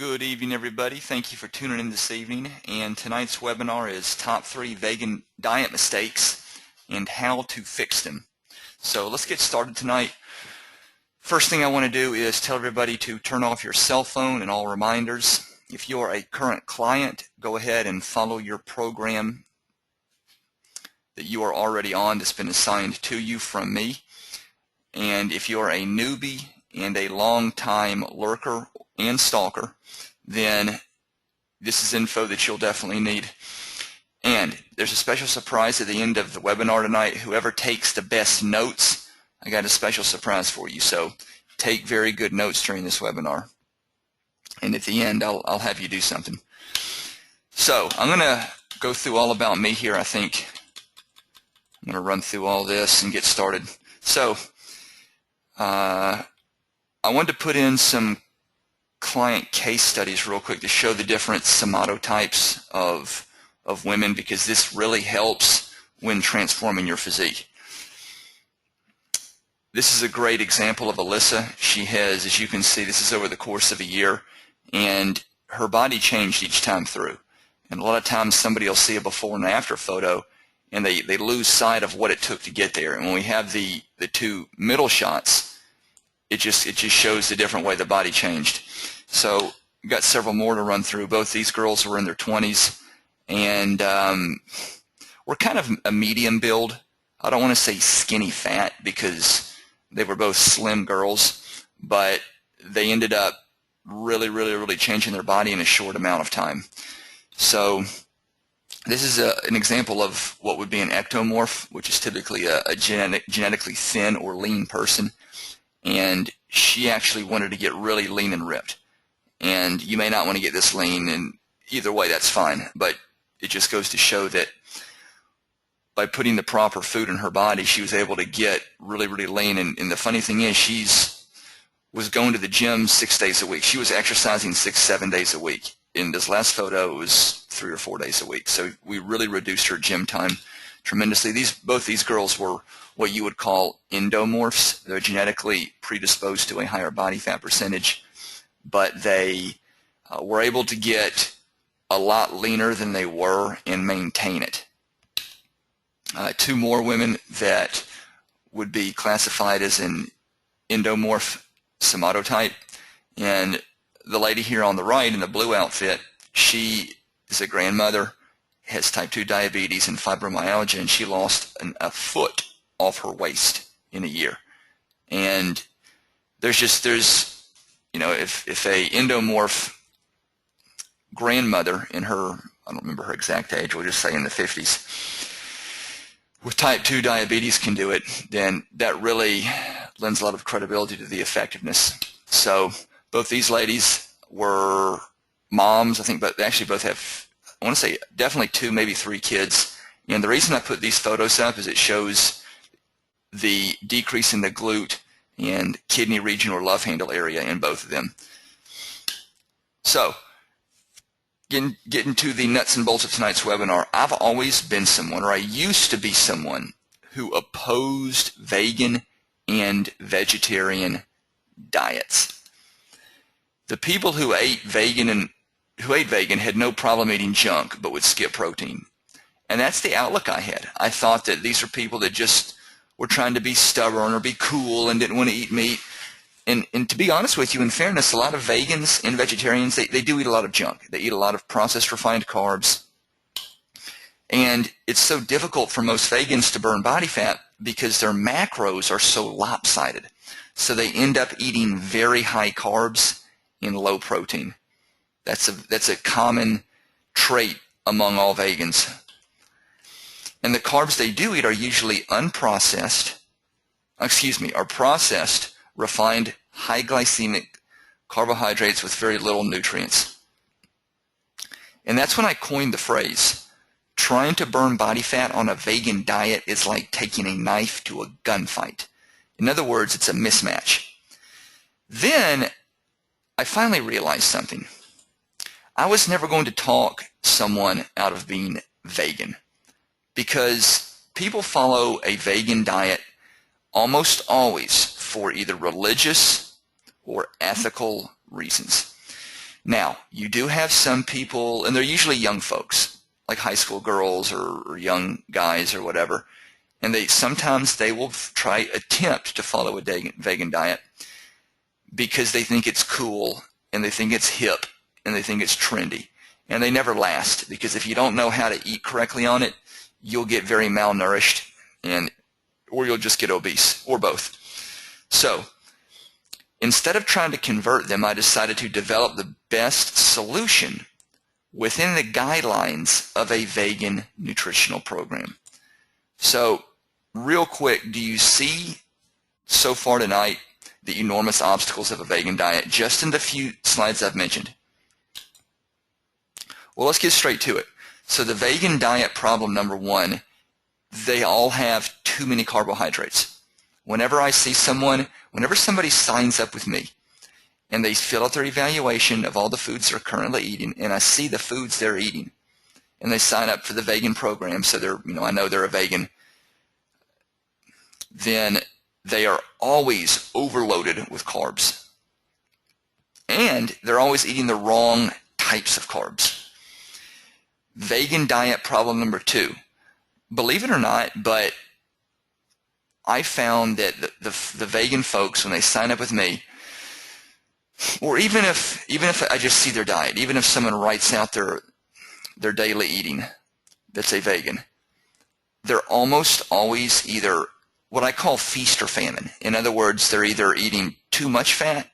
Good evening, everybody. Thank you for tuning in this evening. And tonight's webinar is Top 3 Vegan Diet Mistakes and How to Fix Them. So let's get started tonight. First thing I want to do is tell everybody to turn off your cell phone and all reminders. If you are a current client, go ahead and follow your program that you are already on that's been assigned to you from me. And if you are a newbie and a long-time lurker and stalker, then this is info that you'll definitely need. And there's a special surprise at the end of the webinar tonight. Whoever takes the best notes, I got a special surprise for you. So take very good notes during this webinar. And at the end, I'll have you do something. So I'm going to go through all about me here. I think I'm going to run through all this and get started. So I wanted to put in some client case studies real quick to show the different somatotypes of women, because this really helps when transforming your physique. This is a great example of Alyssa. She has, as you can see, this is over the course of a year, and her body changed each time through. And a lot of times somebody will see a before and after photo and they lose sight of what it took to get there. And when we have the two middle shots, it just shows the different way the body changed. So we've got several more to run through. Both these girls were in their 20s, and we're kind of a medium build. I don't want to say skinny fat because they were both slim girls, but they ended up really changing their body in a short amount of time. So this is an example of what would be an ectomorph, which is typically a genetically thin or lean person. And she actually wanted to get really lean and ripped. And you may not want to get this lean, and either way that's fine, but it just goes to show that by putting the proper food in her body, she was able to get really lean. And the funny thing is, she was going to the gym 6 days a week. She was exercising 6-7 days a week. In this last photo, it was 3 or 4 days a week. So we really reduced her gym time tremendously. Both these girls were what you would call endomorphs. They're genetically predisposed to a higher body fat percentage, but they were able to get a lot leaner than they were and maintain it. Two more women that would be classified as an endomorph somatotype, and the lady here on the right in the blue outfit, she is a grandmother, has type 2 diabetes and fibromyalgia, and she lost a foot off her waist in a year. And there's you know, if a endomorph grandmother in her, I don't remember her exact age, we'll just say in the 50s, with type 2 diabetes can do it, then that really lends a lot of credibility to the effectiveness. So both these ladies were moms, I think, but they actually both have, I want to say, definitely 2, maybe 3 kids. And the reason I put these photos up is it shows the decrease in the glute and kidney region or love handle area in both of them. So, getting to the nuts and bolts of tonight's webinar, I've always been someone, or I used to be someone, who opposed vegan and vegetarian diets. The people who ate vegan had no problem eating junk but would skip protein. And that's the outlook I had. I thought that these are people that just were trying to be stubborn or be cool and didn't want to eat meat. And to be honest with you, in fairness, a lot of vegans and vegetarians, they do eat a lot of junk. They eat a lot of processed refined carbs. And it's so difficult for most vegans to burn body fat because their macros are so lopsided. So they end up eating very high carbs and low protein. That's a common trait among all vegans. And the carbs they do eat are usually processed, refined, high glycemic carbohydrates with very little nutrients. And that's when I coined the phrase, trying to burn body fat on a vegan diet is like taking a knife to a gunfight. In other words, it's a mismatch. Then I finally realized something. I was never going to talk someone out of being vegan, because people follow a vegan diet almost always for either religious or ethical reasons. Now, you do have some people, and they're usually young folks, like high school girls or young guys or whatever, and sometimes they will attempt to follow a vegan diet because they think it's cool and they think it's hip and they think it's trendy. And they never last, because if you don't know how to eat correctly on it, you'll get very malnourished, or you'll just get obese, or both. So instead of trying to convert them, I decided to develop the best solution within the guidelines of a vegan nutritional program. So real quick, do you see so far tonight the enormous obstacles of a vegan diet just in the few slides I've mentioned? Well, let's get straight to it. So the vegan diet problem number one, they all have too many carbohydrates. Whenever somebody signs up with me and they fill out their evaluation of all the foods they're currently eating, and I see the foods they're eating, and they sign up for the vegan program, so I know they're a vegan, then they are always overloaded with carbs. And they're always eating the wrong types of carbs. Vegan diet problem number two. Believe it or not, but I found that the vegan folks, when they sign up with me, or even if I just see their diet, even if someone writes out their daily eating that's a vegan, they're almost always either what I call feast or famine. In other words, they're either eating too much fat,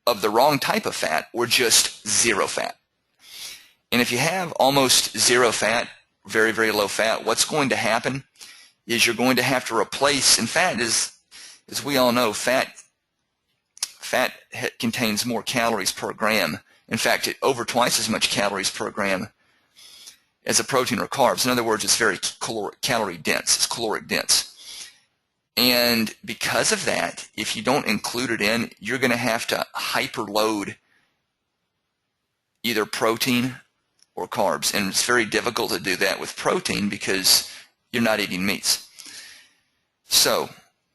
of the wrong type of fat, or just zero fat. And if you have almost zero fat, very, very low fat, what's going to happen is you're going to have to replace, and fat is, as we all know, fat contains more calories per gram. In fact, over twice as much calories per gram as a protein or carbs. In other words, it's very calorie dense. It's caloric dense. And because of that, if you don't include it in, you're going to have to hyperload either protein or carbs. And it's very difficult to do that with protein because you're not eating meats. So,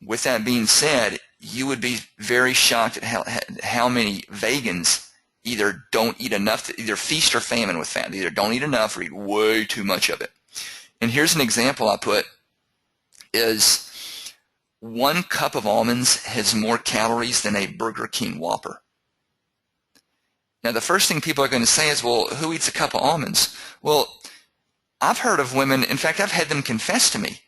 with that being said, you would be very shocked at how many vegans either don't eat enough, either feast or famine with fat. They either don't eat enough or eat way too much of it. And here's an example I put is 1 cup of almonds has more calories than a Burger King Whopper. Now, the first thing people are going to say is, well, who eats a cup of almonds? Well, I've heard of women, in fact, I've had them confess to me.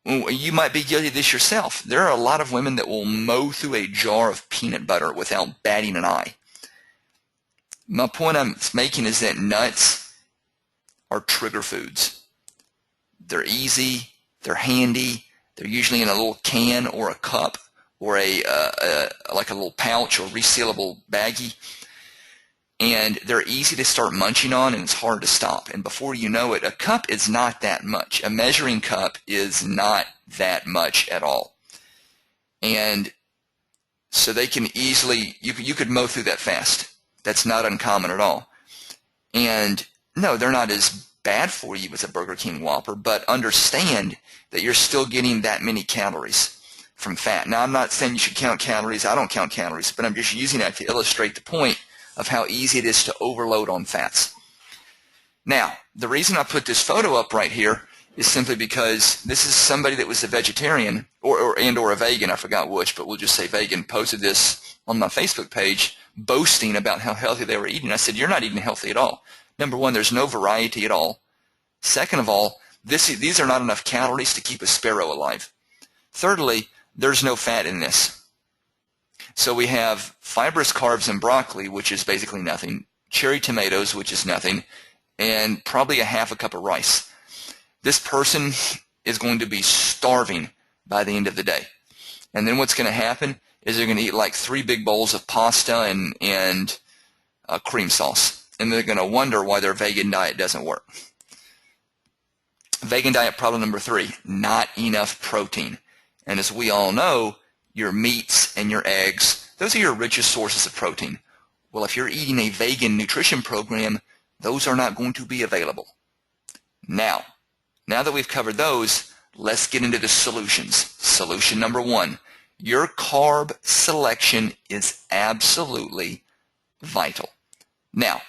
You might be guilty of this yourself. There are a lot of women that will mow through a jar of peanut butter without batting an eye. My point I'm making is that nuts are trigger foods. They're easy, they're handy, they're usually in a little can or a cup or like a little pouch or resealable baggie. And they're easy to start munching on, and it's hard to stop. And before you know it, a cup is not that much. A measuring cup is not that much at all. And so they can easily, you could mow through that fast. That's not uncommon at all. And no, they're not as bad for you as a Burger King Whopper, but understand that you're still getting that many calories from fat. Now, I'm not saying you should count calories. I don't count calories, but I'm just using that to illustrate the point of how easy it is to overload on fats. Now, the reason I put this photo up right here is simply because this is somebody that was a vegetarian or a vegan, I forgot which, but we'll just say vegan, posted this on my Facebook page boasting about how healthy they were eating. I said, you're not eating healthy at all. Number one, there's no variety at all. Second of all, these are not enough calories to keep a sparrow alive. Thirdly, there's no fat in this. So we have fibrous carbs in broccoli, which is basically nothing, cherry tomatoes, which is nothing, and probably a half a cup of rice. This person is going to be starving by the end of the day. And then what's going to happen is they're going to eat like 3 big bowls of pasta and cream sauce. And they're going to wonder why their vegan diet doesn't work. Vegan diet problem number 3, not enough protein. And as we all know, your meats and your eggs, those are your richest sources of protein. Well, if you're eating a vegan nutrition program, those are not going to be available. Now that we've covered those, let's get into the solutions. Solution number 1, your carb selection is absolutely vital. Now,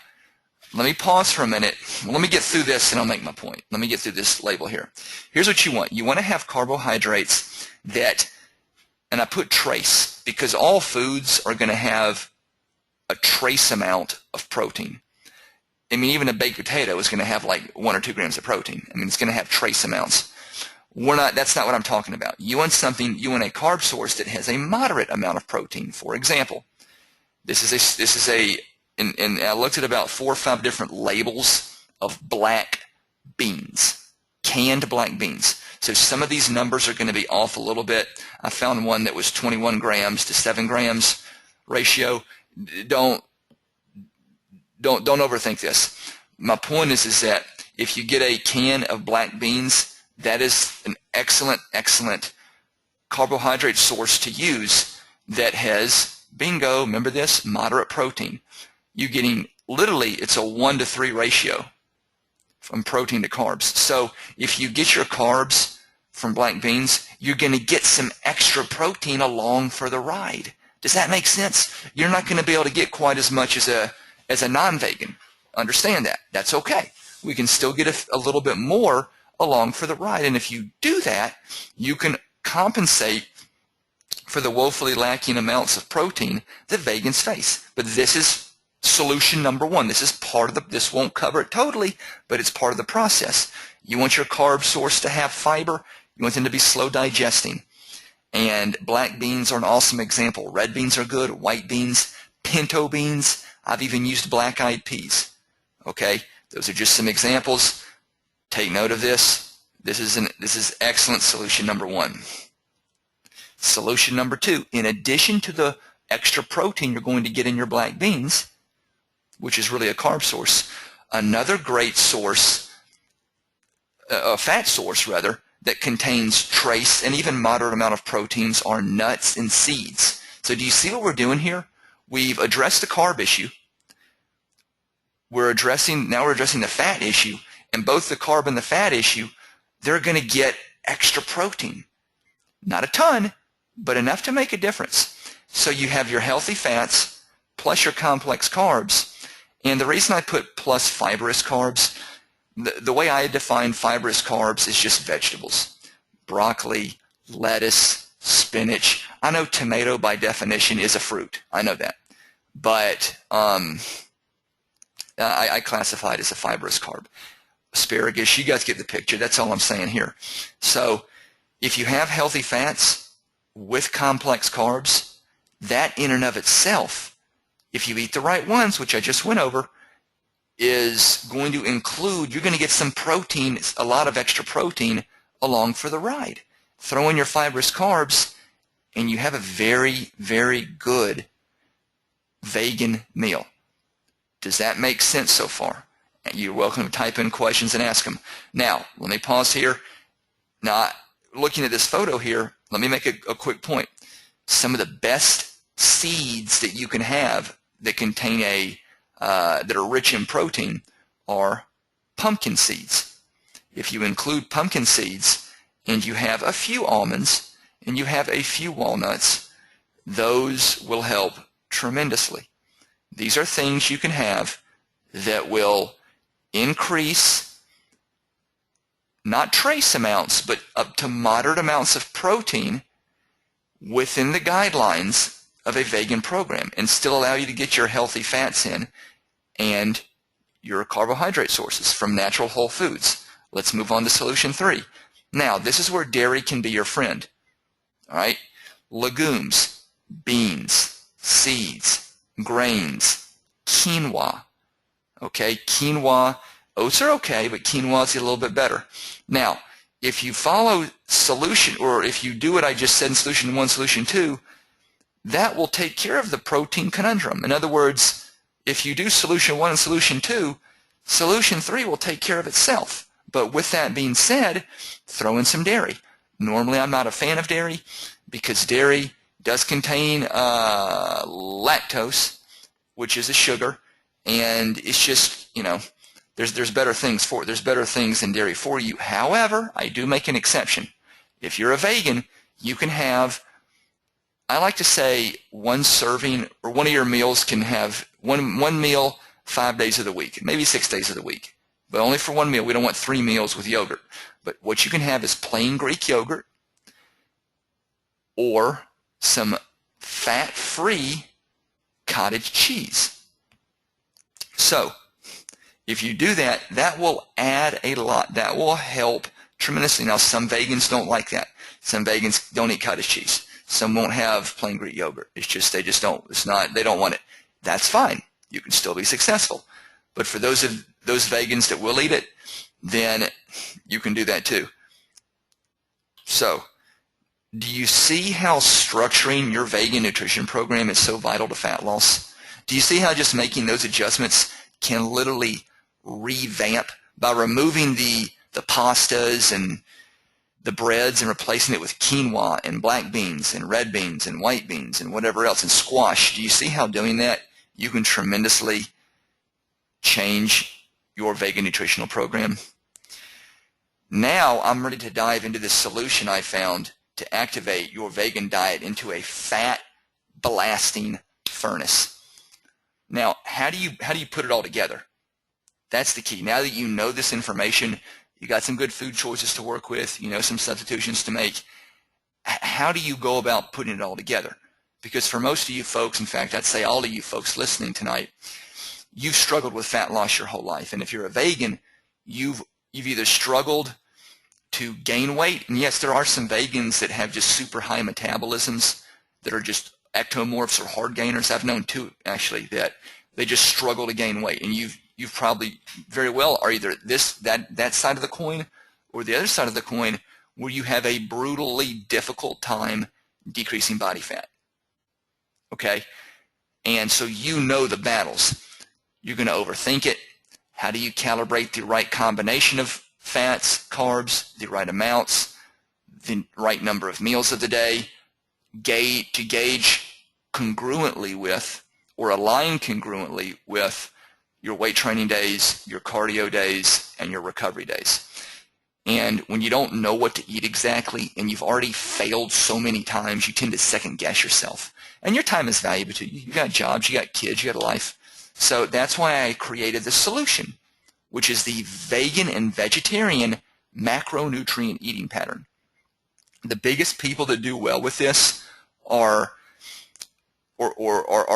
let me pause for a minute. Let me get through this and I'll make my point. Let me get through this label here. Here's what you want. You want to have carbohydrates that, and I put trace, because all foods are going to have a trace amount of protein. I mean, even a baked potato is going to have like 1 or 2 grams of protein. I mean, it's going to have trace amounts. That's not what I'm talking about. You want a carb source that has a moderate amount of protein. For example, and I looked at about 4 or 5 different labels of black beans, canned black beans. So some of these numbers are going to be off a little bit. I found one that was 21 grams to 7 grams ratio. Don't overthink this. My point is that if you get a can of black beans, that is an excellent carbohydrate source to use that has, bingo, remember this, moderate protein. You're getting, literally, it's a 1 to 3 ratio from protein to carbs. So if you get your carbs from black beans, you're going to get some extra protein along for the ride. Does that make sense? You're not going to be able to get quite as much as a non-vegan. Understand that. That's okay. We can still get a little bit more along for the ride. And if you do that, you can compensate for the woefully lacking amounts of protein that vegans face. But this is solution number 1. This is part of this won't cover it totally, but it's part of the process. You want your carb source to have fiber. You want them to be slow digesting. And black beans are an awesome example. Red beans are good, white beans, pinto beans. I've even used black-eyed peas. Okay? Those are just some examples. Take note of this. This is excellent solution number 1. Solution number 2, in addition to the extra protein you're going to get in your black beans, which is really a carb source, another great source, a fat source rather, that contains trace and even moderate amount of proteins are nuts and seeds. So do you see what we're doing here? We've addressed the carb issue. Now we're addressing the fat issue. And both the carb and the fat issue, they're going to get extra protein. Not a ton, but enough to make a difference. So you have your healthy fats plus your complex carbs. And the reason I put plus fibrous carbs, the way I define fibrous carbs is just vegetables. Broccoli, lettuce, spinach. I know tomato by definition is a fruit. I know that. But I classify it as a fibrous carb. Asparagus, you guys get the picture. That's all I'm saying here. So if you have healthy fats with complex carbs, that in and of itself, if you eat the right ones, which I just went over, is going to include, you're going to get some protein, a lot of extra protein along for the ride. Throw in your fibrous carbs, and you have a very, very good vegan meal. Does that make sense so far? You're welcome to type in questions and ask them. Now, let me pause here. Now, looking at this photo here, let me make a quick point. Some of the best seeds that you can have that contain that are rich in protein are pumpkin seeds. If you include pumpkin seeds and you have a few almonds and you have a few walnuts, those will help tremendously. These are things you can have that will increase, not trace amounts, but up to moderate amounts of protein within the guidelines of a vegan program and still allow you to get your healthy fats in and your carbohydrate sources from natural whole foods. Let's move on to solution 3. Now, this is where dairy can be your friend. All right? Legumes, beans, seeds, grains, quinoa. Okay, quinoa, oats are okay, but quinoa is a little bit better. Now, if you follow solution, or if you do what I just said in solution 1, solution 2, that will take care of the protein conundrum. In other words, if you do solution 1 and solution 2, solution 3 will take care of itself. But with that being said, throw in some dairy. Normally, I'm not a fan of dairy because dairy does contain lactose, which is a sugar, and it's just, there's better things for it. There's better things than dairy for you. However, I do make an exception. If you're a vegan, you can have, I like to say, one serving, or one of your meals can have, one meal 5 days of the week, maybe 6 days of the week, but only for one meal. We don't want 3 meals with yogurt. But what you can have is plain Greek yogurt or some fat-free cottage cheese. So if you do that, that will add a lot. That will help tremendously. Now, some vegans don't like that. Some vegans don't eat cottage cheese. Some won't have plain Greek yogurt. It's just, they just don't. They don't want it. That's fine. You can still be successful. But for those vegans that will eat it, then you can do that too. So, do you see how structuring your vegan nutrition program is so vital to fat loss? Do you see how just making those adjustments can literally revamp by removing the pastas and the breads and replacing it with quinoa and black beans and red beans and white beans and whatever else, and squash? Do you see how doing that you can tremendously change your vegan nutritional program? Now I'm ready to dive into this solution I found to activate your vegan diet into a fat blasting furnace. Now, how do you put it all together? That's the key. Now that you know this information, you got some good food choices to work with, you know some substitutions to make. How do you go about putting it all together? Because for most of you folks, in fact, I'd say all of you folks listening tonight, you've struggled with fat loss your whole life. And if you're a vegan, you've either struggled to gain weight, and yes, there are some vegans that have just super high metabolisms that are just ectomorphs or hard gainers. I've known two, actually, that they just struggle to gain weight. And you've probably very well are either that side of the coin or the other side of the coin where you have a brutally difficult time decreasing body fat. Okay? And so you know the battles. You're going to overthink it. How do you calibrate the right combination of fats, carbs, the right amounts, the right number of meals of the day, to gauge congruently with or align congruently with your weight training days, your cardio days, and your recovery days. And when you don't know what to eat exactly and you've already failed so many times, you tend to second guess yourself. And your time is valuable to you. You got jobs, you got kids, you got a life. So that's why I created the solution, which is the vegan and vegetarian macronutrient eating pattern. The biggest people that do well with this are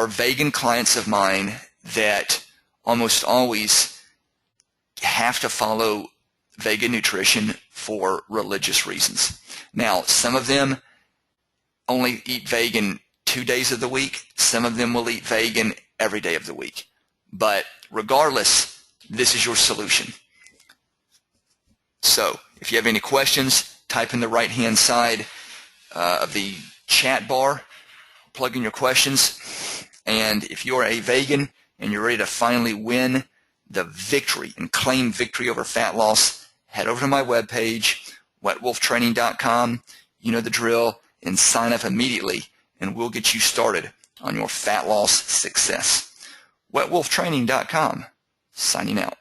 vegan clients of mine that almost always have to follow vegan nutrition for religious reasons. Now, some of them only eat vegan 2 days of the week. Some of them will eat vegan every day of the week. But regardless, this is your solution. So if you have any questions, type in the right-hand side of the chat bar, plug in your questions. And if you are a vegan and you're ready to finally win the victory and claim victory over fat loss, head over to my webpage, wetwolftraining.com. You know the drill, and sign up immediately, and we'll get you started on your fat loss success. wetwolftraining.com, signing out.